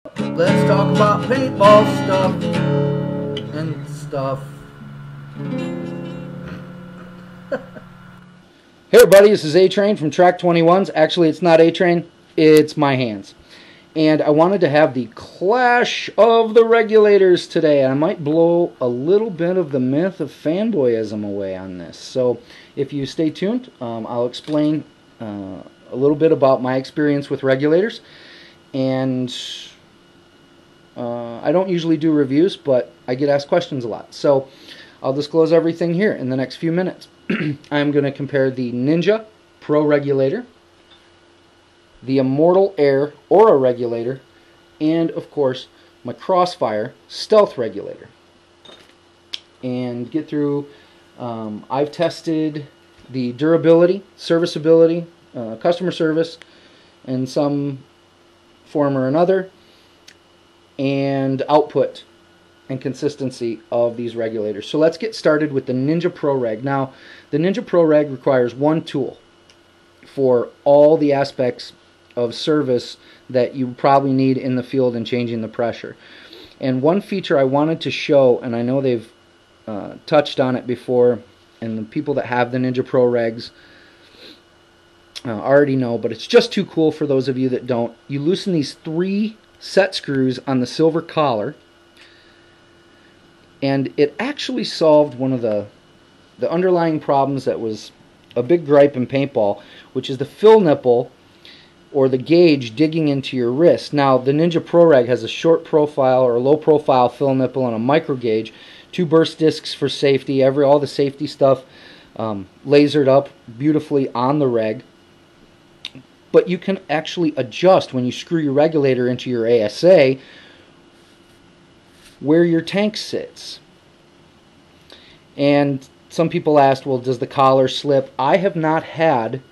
Let's talk about paintball stuff and stuff. Hey everybody, this is A-Train from Track 21s. Actually, it's not A-Train, it's my hands. And I wanted to have the clash of the regulators today. I might blow a little bit of the myth of fanboyism away on this. So if you stay tuned, I'll explain a little bit about my experience with regulators. And I don't usually do reviews, but I get asked questions a lot. So I'll disclose everything here in the next few minutes. I'm going to compare the Ninja Pro Regulator, the Immortal Air Aura Regulator, and of course my Crossfire Stealth Regulator. And get through, I've tested the durability, serviceability, customer service in some form or another, and output and consistency of these regulators. So let's get started with the Ninja Pro Reg. Now, the Ninja Pro Reg requires one tool for all the aspects of service that you probably need in the field and changing the pressure. And one feature I wanted to show, and I know they've touched on it before, and the people that have the Ninja Pro Regs already know, but it's just too cool for those of you that don't. You loosen these 3 set screws on the silver collar, and it actually solved one of the underlying problems that was a big gripe in paintball, which is the fill nipple or the gauge digging into your wrist. Now, the Ninja Pro Reg has a short profile or low profile fill nipple and a micro gauge, 2 burst discs for safety, all the safety stuff lasered up beautifully on the reg. But you can actually adjust when you screw your regulator into your ASA where your tank sits. And some people asked, well, does the collar slip? I have not had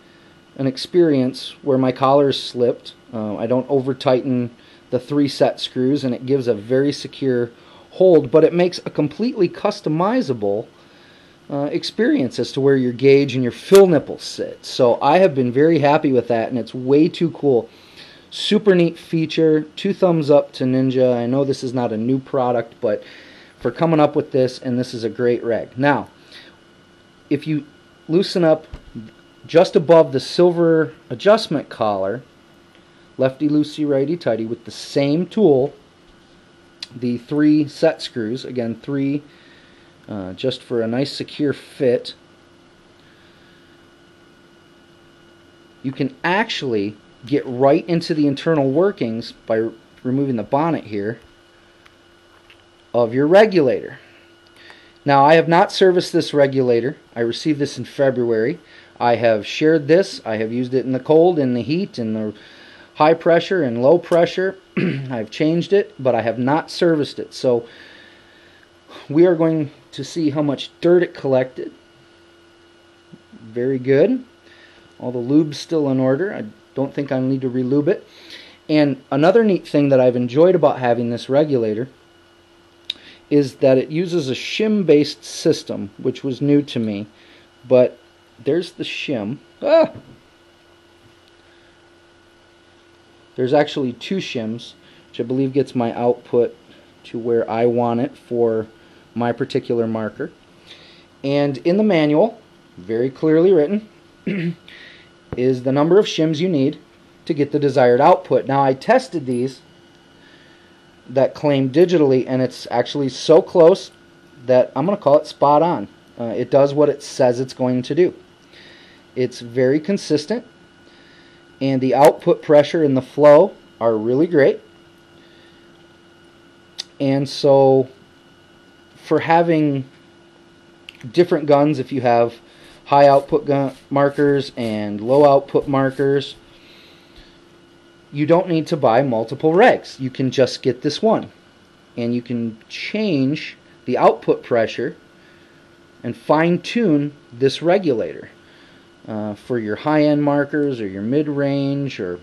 an experience where my collar is slipped. I don't over tighten the 3 set screws, and it gives a very secure hold, but it makes a completely customizable experience as to where your gauge and your fill nipples sit. So I have been very happy with that, and it's way too cool. Super neat feature. 2 thumbs up to Ninja. I know this is not a new product, but for coming up with this, and this is a great reg. Now, if you loosen up just above the silver adjustment collar, lefty loosey, righty tighty, with the same tool, the 3 set screws, again 3 just for a nice secure fit, you can actually get right into the internal workings by removing the bonnet here of your regulator. Now, I have not serviced this regulator. I received this in February. I have shared this. I have used it in the cold, in the heat, in the high pressure and low pressure. I've changed it, but I have not serviced it. So we are going to see how much dirt it collected. Very good. All the lube's still in order. I don't think I need to relube it. And another neat thing that I've enjoyed about having this regulator is that it uses a shim-based system, which was new to me. But there's the shim. There's actually 2 shims, which I believe gets my output to where I want it for my particular marker. And in the manual, very clearly written, is the number of shims you need to get the desired output. Now, I tested these that claim digitally, and it's actually so close that I'm going to call it spot on. It does what it says it's going to do. It's very consistent, and the output pressure and the flow are really great. And so for having different guns, if you have high output gun markers and low output markers, you don't need to buy multiple regs. You can just get this one, and you can change the output pressure and fine-tune this regulator for your high-end markers or your mid-range, or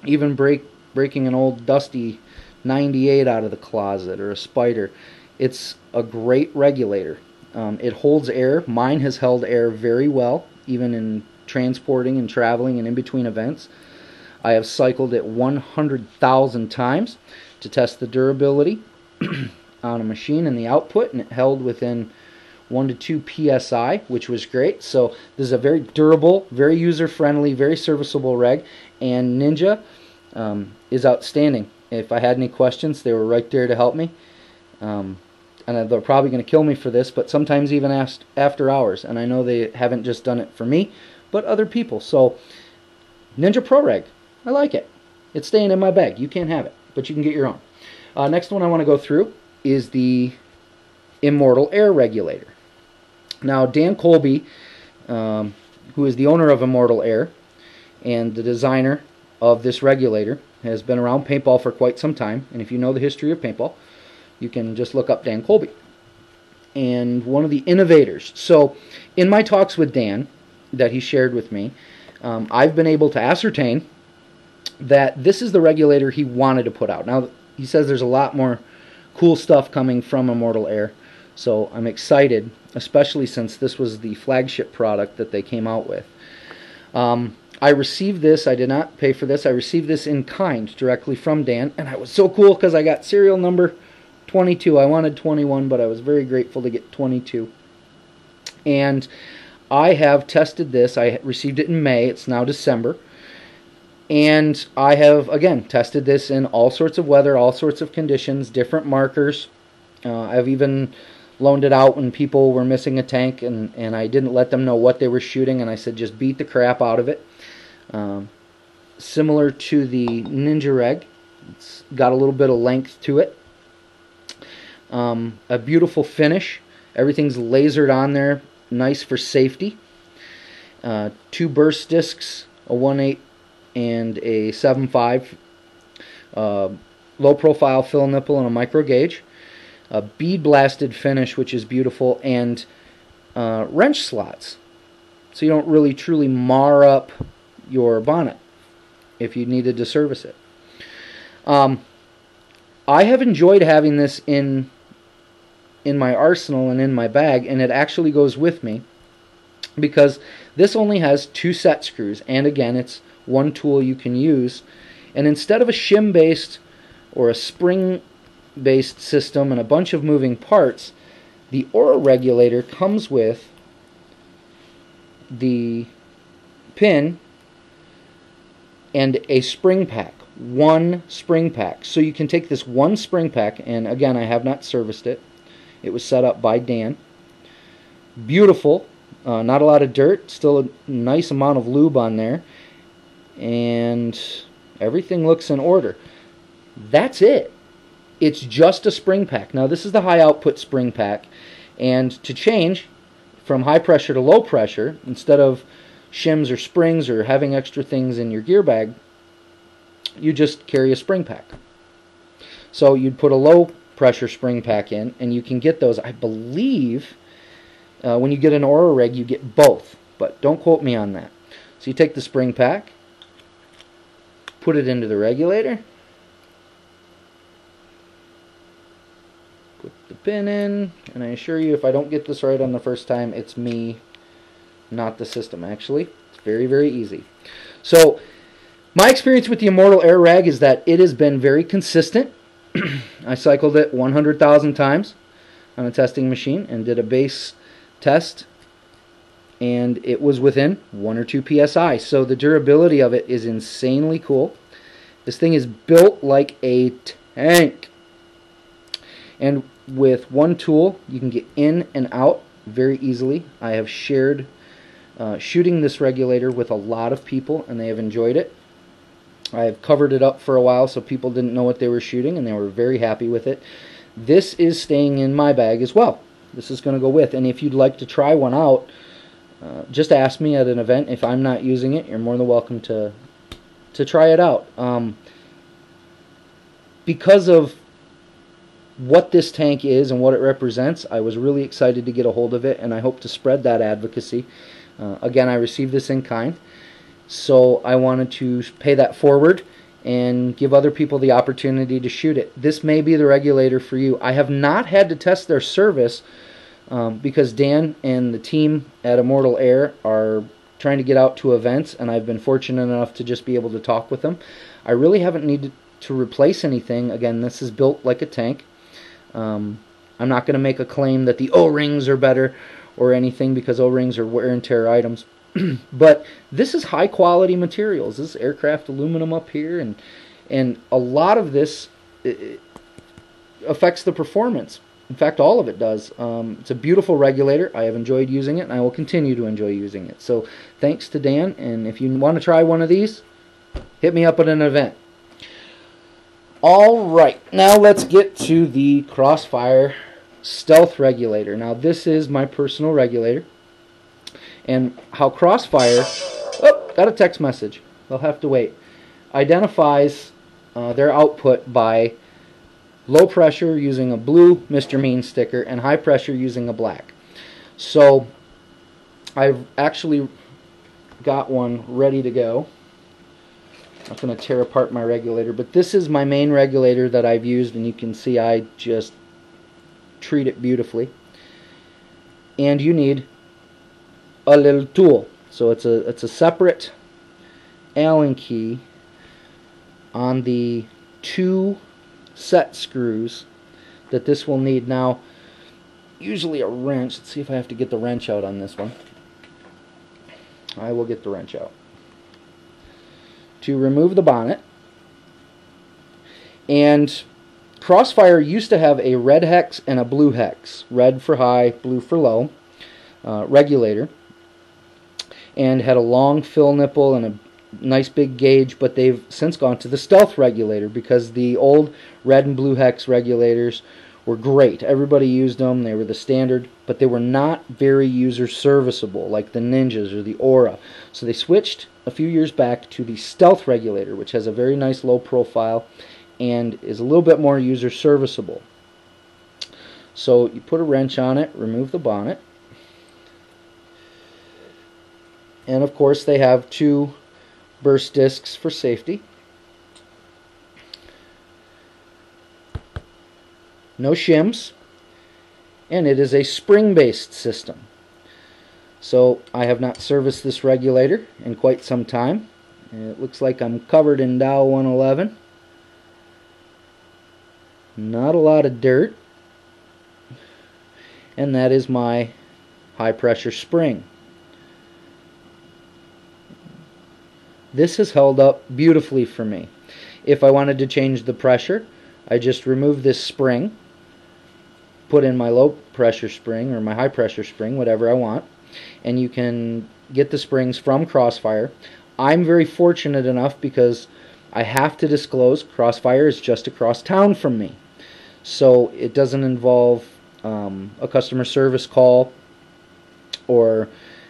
even breaking an old dusty 98 out of the closet or a spider. It's a great regulator. It holds air. Mine has held air very well, even in transporting and traveling and in between events. I have cycled it 100,000 times to test the durability on a machine and the output, and it held within 1 to 2 psi, which was great. So this is a very durable, very user-friendly, very serviceable reg, and Ninja is outstanding. If I had any questions, they were right there to help me. And they're probably going to kill me for this, but sometimes even asked after hours. And I know they haven't just done it for me, but other people. So Ninja Pro Reg, I like it. It's staying in my bag. You can't have it, but you can get your own. Next one I want to go through is the Immortal Air Regulator. Now, Dan Colby, who is the owner of Immortal Air and the designer of this regulator, has been around paintball for quite some time. And if you know the history of paintball, you can just look up Dan Colby. And one of the innovators. So, in my talks with Dan that he shared with me, I've been able to ascertain that this is the regulator he wanted to put out. Now, he says there's a lot more cool stuff coming from Immortal Air. So I'm excited, especially since this was the flagship product that they came out with. I received this. I did not pay for this. I received this in kind directly from Dan, and I was so cool because I got serial number 22. I wanted 21, but I was very grateful to get 22. And I have tested this. I received it in May. It's now December. And I have, again, tested this in all sorts of weather, all sorts of conditions, different markers. I've even loaned it out when people were missing a tank, and I didn't let them know what they were shooting, and I said just beat the crap out of it. Similar to the Ninja Reg, it's got a little bit of length to it. A beautiful finish. Everything's lasered on there, nice for safety. 2 burst discs, a 1/8 and a 7.5. Low profile fill nipple and a micro gauge. A bead blasted finish, which is beautiful, and wrench slots, so you don't really truly mar up your bonnet if you needed to service it. I have enjoyed having this in my arsenal and in my bag, and it actually goes with me because this only has 2 set screws, and again, it's one tool you can use. And instead of a shim based or a spring based system and a bunch of moving parts, the Aura regulator comes with the pin and a spring pack. 1 spring pack. So you can take this 1 spring pack, and again, I have not serviced it. It was set up by Dan. Beautiful. Not a lot of dirt. Still a nice amount of lube on there. And everything looks in order. That's it. It's just a spring pack. Now, this is the high output spring pack, and to change from high pressure to low pressure, instead of shims or springs or having extra things in your gear bag, you just carry a spring pack. So you'd put a low pressure spring pack in, and you can get those, I believe, when you get an Aura Reg, you get both, but don't quote me on that. So you take the spring pack, put it into the regulator, put the pin in, and I assure you, if I don't get this right on the first time, it's me, not the system. Actually, it's very, very easy. So my experience with the Immortal Air Reg is that it has been very consistent. I cycled it 100,000 times on a testing machine and did a base test, and it was within 1 or 2 psi. So the durability of it is insanely cool. This thing is built like a tank. And with one tool, you can get in and out very easily. I have shared shooting this regulator with a lot of people, and they have enjoyed it. I have covered it up for a while so people didn't know what they were shooting, and they were very happy with it. This is staying in my bag as well. This is going to go with. And if you'd like to try one out, just ask me at an event. If I'm not using it, you're more than welcome to try it out. Because of what this tank is and what it represents, I was really excited to get a hold of it, and I hope to spread that advocacy. Again, I received this in kind, so I wanted to pay that forward and give other people the opportunity to shoot it. This may be the regulator for you. I have not had to test their service because Dan and the team at Immortal Air are trying to get out to events, and I've been fortunate enough to just be able to talk with them. I really haven't needed to replace anything. Again, this is built like a tank. I'm not going to make a claim that the O-rings are better or anything, because O-rings are wear and tear items. But this is high quality materials. This is aircraft aluminum up here, and a lot of this affects the performance. In fact, all of it does. It's a beautiful regulator. I have enjoyed using it, and I will continue to enjoy using it. So thanks to Dan, and if you want to try one of these, hit me up at an event. Alright, now let's get to the Crossfire Stealth regulator. Now this is my personal regulator, and how Crossfire, oh, got a text message, they'll have to wait, identifies their output by low pressure using a blue Mr. Mean sticker and high pressure using a black. So I've actually got one ready to go. I'm not going to tear apart my regulator, but this is my main regulator that I've used, and you can see I just treat it beautifully. And you need a little tool. So it's a separate Allen key on the 2 set screws that this will need. Now, usually a wrench. Let's see if I have to get the wrench out on this one. I will get the wrench out. To remove the bonnet. And Crossfire used to have a red hex and a blue hex. Red for high, blue for low regulator. And had a long fill nipple and a nice big gauge, but they've since gone to the Stealth regulator because the old red and blue hex regulators were great. Everybody used them. They were the standard, but they were not very user serviceable like the Ninjas or the Aura. So they switched a few years back to the Stealth regulator, which has a very nice low profile and is a little bit more user serviceable. So you put a wrench on it, remove the bonnet, and of course they have 2 burst discs for safety. No shims, and it is a spring-based system. So I have not serviced this regulator in quite some time. It looks like I'm covered in Dow 111. Not a lot of dirt. And that is my high pressure spring. This has held up beautifully for me. If I wanted to change the pressure, I just remove this spring, put in my low pressure spring or my high pressure spring, whatever I want, and you can get the springs from Crossfire. I'm very fortunate enough because I have to disclose Crossfire is just across town from me. So it doesn't involve a customer service call or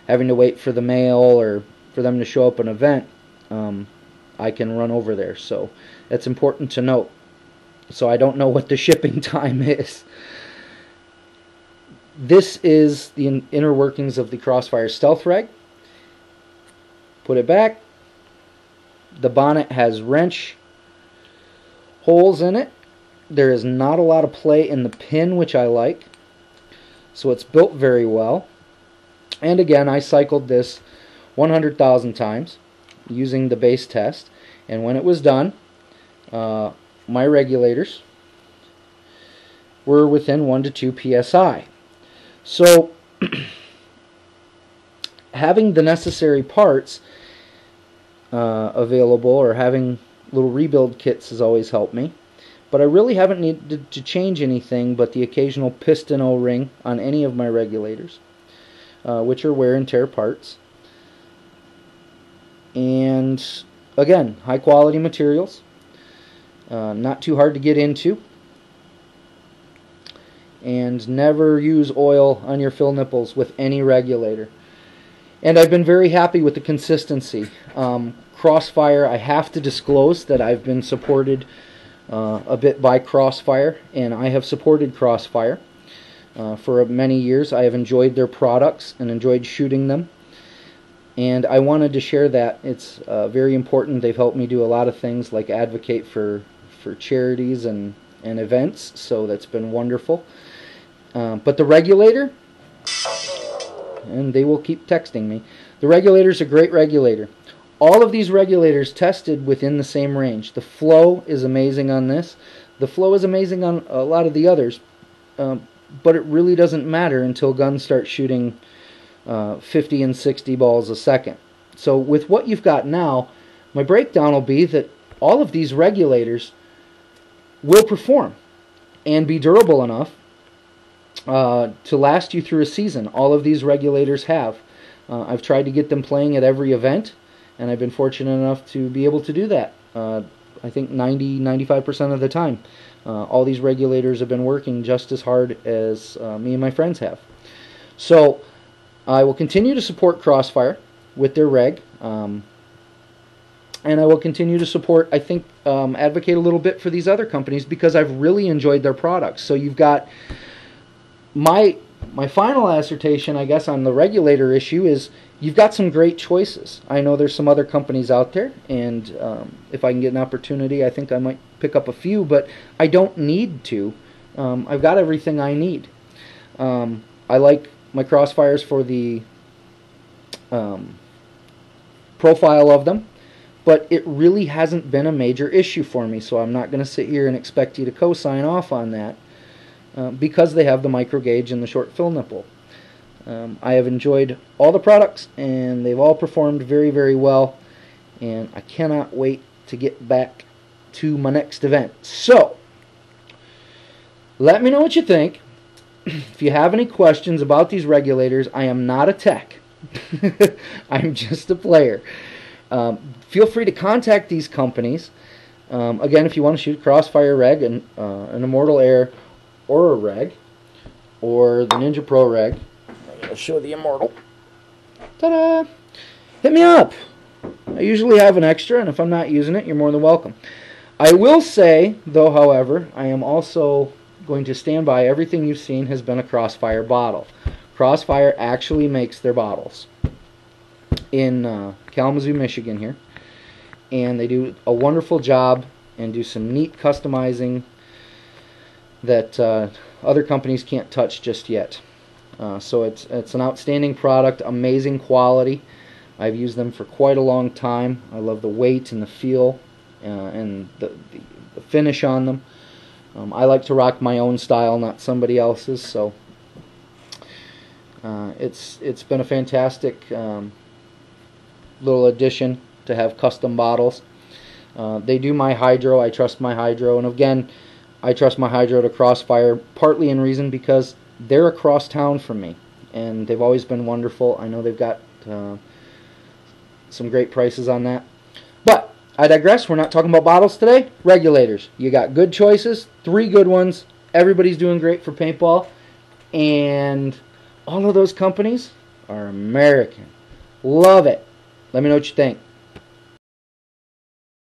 having to wait for the mail or for them to show up at an event. I can run over there, so that's important to note. So I don't know what the shipping time is. This is the inner workings of the Crossfire Stealth reg. Put it back. The bonnet has wrench holes in it. There is not a lot of play in the pin, which I like. So it's built very well. And again, I cycled this 100,000 times using the base test, and when it was done, my regulators were within 1 to 2 psi. So having the necessary parts available or having little rebuild kits has always helped me, but I really haven't needed to change anything but the occasional piston O-ring on any of my regulators, which are wear and tear parts. And again, high quality materials, not too hard to get into, and never use oil on your fill nipples with any regulator. And I've been very happy with the consistency. Crossfire, I have to disclose that I've been supported a bit by Crossfire, and I have supported Crossfire for many years. I have enjoyed their products and enjoyed shooting them. And I wanted to share that. It's very important. They've helped me do a lot of things like advocate for charities and events, so that's been wonderful. But the regulator, and they will keep texting me, The regulator's a great regulator. All of these regulators tested within the same range. The flow is amazing on this. The flow is amazing on a lot of the others, but it really doesn't matter until guns start shooting 50 and 60 balls a second. So with what you've got now, my breakdown will be that all of these regulators will perform and be durable enough to last you through a season. All of these regulators have. I've tried to get them playing at every event, and I've been fortunate enough to be able to do that. I think 90-95% of the time. All these regulators have been working just as hard as me and my friends have. So I will continue to support Crossfire with their reg, and I will continue to support, I think, advocate a little bit for these other companies because I've really enjoyed their products. So you've got my final assertion, I guess, on the regulator issue is you've got some great choices. I know there's some other companies out there, and if I can get an opportunity, I think I might pick up a few, but I don't need to. I've got everything I need. I like my Crossfires for the profile of them, but it really hasn't been a major issue for me, so I'm not going to sit here and expect you to co-sign off on that because they have the micro gauge and the short fill nipple. I have enjoyed all the products, and they've all performed very, very well, and I cannot wait to get back to my next event. So, let me know what you think. If you have any questions about these regulators, I am not a tech. I'm just a player. Feel free to contact these companies. Again, if you want to shoot Crossfire Reg and an Immortal Air Aura Reg, or the Ninja Pro Reg, I'll show the Immortal. Ta-da! Hit me up. I usually have an extra, and if I'm not using it, you're more than welcome. I will say, though, however, I am also going to stand by everything you've seen has been a Crossfire bottle. Crossfire actually makes their bottles in Kalamazoo, Michigan here, and they do a wonderful job and do some neat customizing that other companies can't touch just yet. So it's an outstanding product, amazing quality. I've used them for quite a long time. I love the weight and the feel and the finish on them. I like to rock my own style, not somebody else's. So it's been a fantastic little addition to have custom bottles. They do my hydro. I trust my hydro, and again, I trust my hydro to Crossfire partly in reason because they're across town from me, and they've always been wonderful. I know they've got some great prices on that. But I digress. We're not talking about bottles today. Regulators. You got good choices. 3 good ones. Everybody's doing great for paintball. And all of those companies are American. Love it. Let me know what you think.